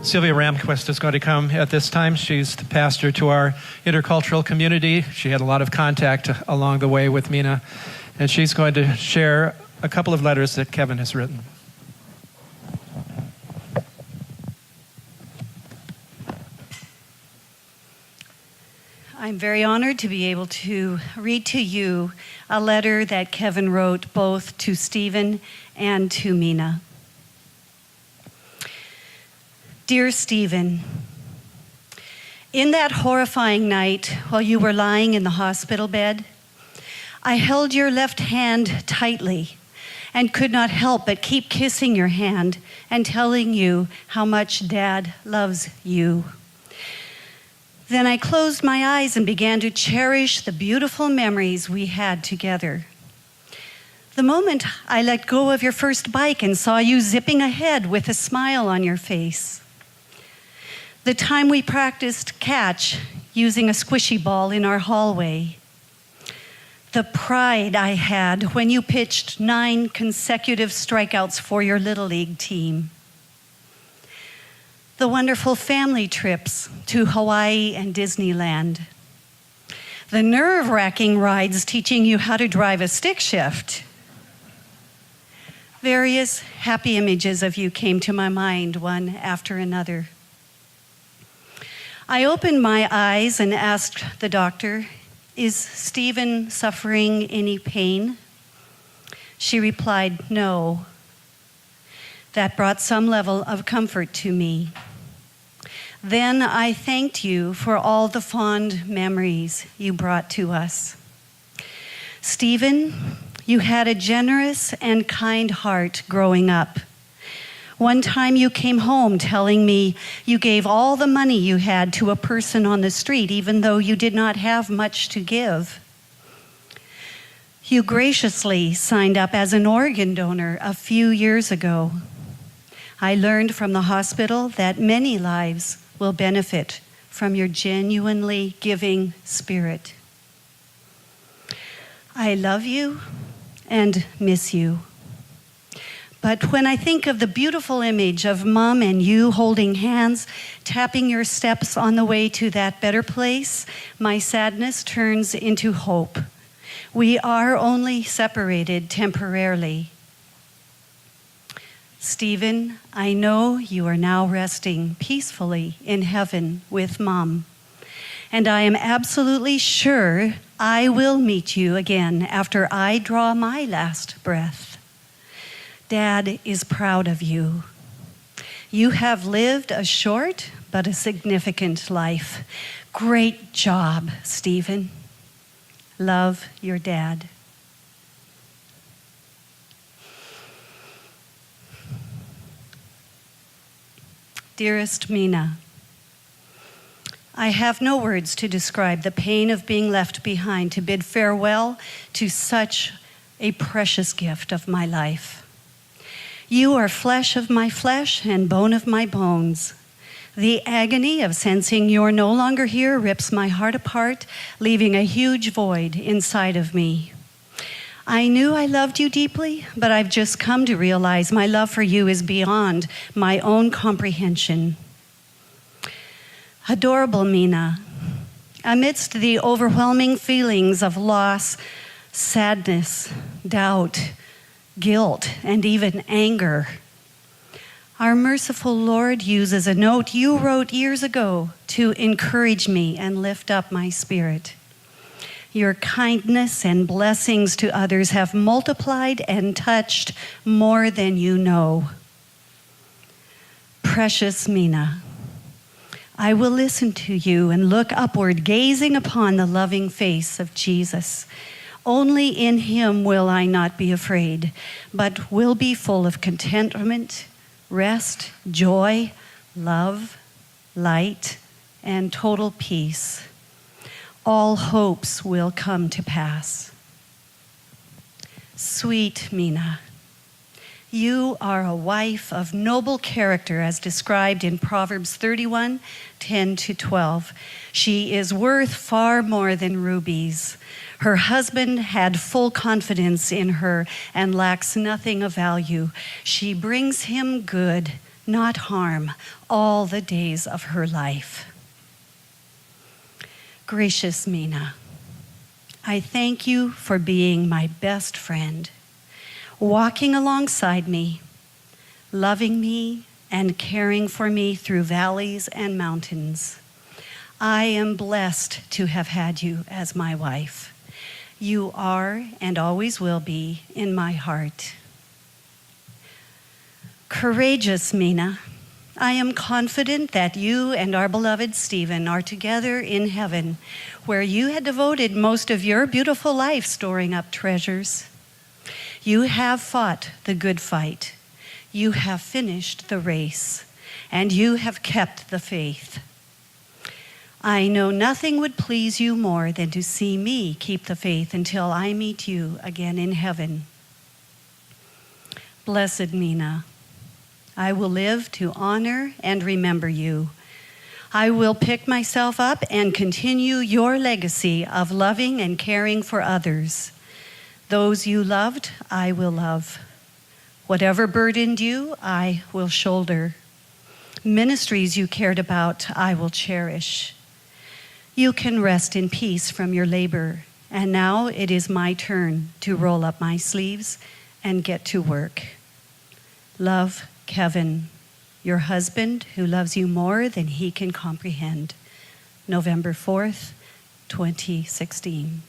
Sylvia Ramquist is going to come at this time. She's the pastor to our intercultural community. She had a lot of contact along the way with Minna, and she's going to share a couple of letters that Kevin has written. I'm very honored to be able to read to you a letter that Kevin wrote both to Steven and to Minna. Dear Steven, in that horrifying night while you were lying in the hospital bed, I held your left hand tightly and could not help but keep kissing your hand and telling you how much Dad loves you. Then I closed my eyes and began to cherish the beautiful memories we had together. The moment I let go of your first bike and saw you zipping ahead with a smile on your face. The time we practiced catch using a squishy ball in our hallway. The pride I had when you pitched 9 consecutive strikeouts for your Little League team. The wonderful family trips to Hawaii and Disneyland. The nerve-wracking rides teaching you how to drive a stick shift. Various happy images of you came to my mind, one after another. I opened my eyes and asked the doctor, "Is Steven suffering any pain?" She replied, "No." That brought some level of comfort to me. Then I thanked you for all the fond memories you brought to us. Steven, you had a generous and kind heart growing up. One time you came home telling me you gave all the money you had to a person on the street, even though you did not have much to give. You graciously signed up as an organ donor a few years ago. I learned from the hospital that many lives will benefit from your genuinely giving spirit. I love you and miss you. But when I think of the beautiful image of Mom and you holding hands, tapping your steps on the way to that better place, my sadness turns into hope. We are only separated temporarily. Steven, I know you are now resting peacefully in heaven with Mom, and I am absolutely sure I will meet you again after I draw my last breath. Dad is proud of you. You have lived a short but a significant life. Great job, Steven. Love, your dad. Dearest Minna, I have no words to describe the pain of being left behind to bid farewell to such a precious gift of my life. You are flesh of my flesh and bone of my bones. The agony of sensing you're no longer here rips my heart apart, leaving a huge void inside of me. I knew I loved you deeply, but I've just come to realize my love for you is beyond my own comprehension. Adorable Minna, amidst the overwhelming feelings of loss, sadness, doubt, guilt, and even anger, our merciful Lord uses a note you wrote years ago to encourage me and lift up my spirit. Your kindness and blessings to others have multiplied and touched more than you know. Precious Minna, I will listen to you and look upward, gazing upon the loving face of Jesus. Only in him will I not be afraid, but will be full of contentment, rest, joy, love, light, and total peace. All hopes will come to pass. Sweet Minna, you are a wife of noble character as described in Proverbs 31, 10-12. She is worth far more than rubies. Her husband had full confidence in her and lacks nothing of value. She brings him good, not harm, all the days of her life. Gracious Minna, I thank you for being my best friend, walking alongside me, loving me, and caring for me through valleys and mountains. I am blessed to have had you as my wife. You are and always will be in my heart. Courageous Minna, I am confident that you and our beloved Steven are together in heaven, where you had devoted most of your beautiful life storing up treasures. You have fought the good fight. You have finished the race, and you have kept the faith. I know nothing would please you more than to see me keep the faith until I meet you again in heaven. Blessed Minna, I will live to honor and remember you. I will pick myself up and continue your legacy of loving and caring for others. Those you loved, I will love. Whatever burdened you, I will shoulder. Ministries you cared about, I will cherish. You can rest in peace from your labor, and now it is my turn to roll up my sleeves and get to work. Love, Kevin, your husband who loves you more than he can comprehend. November 4th, 2016.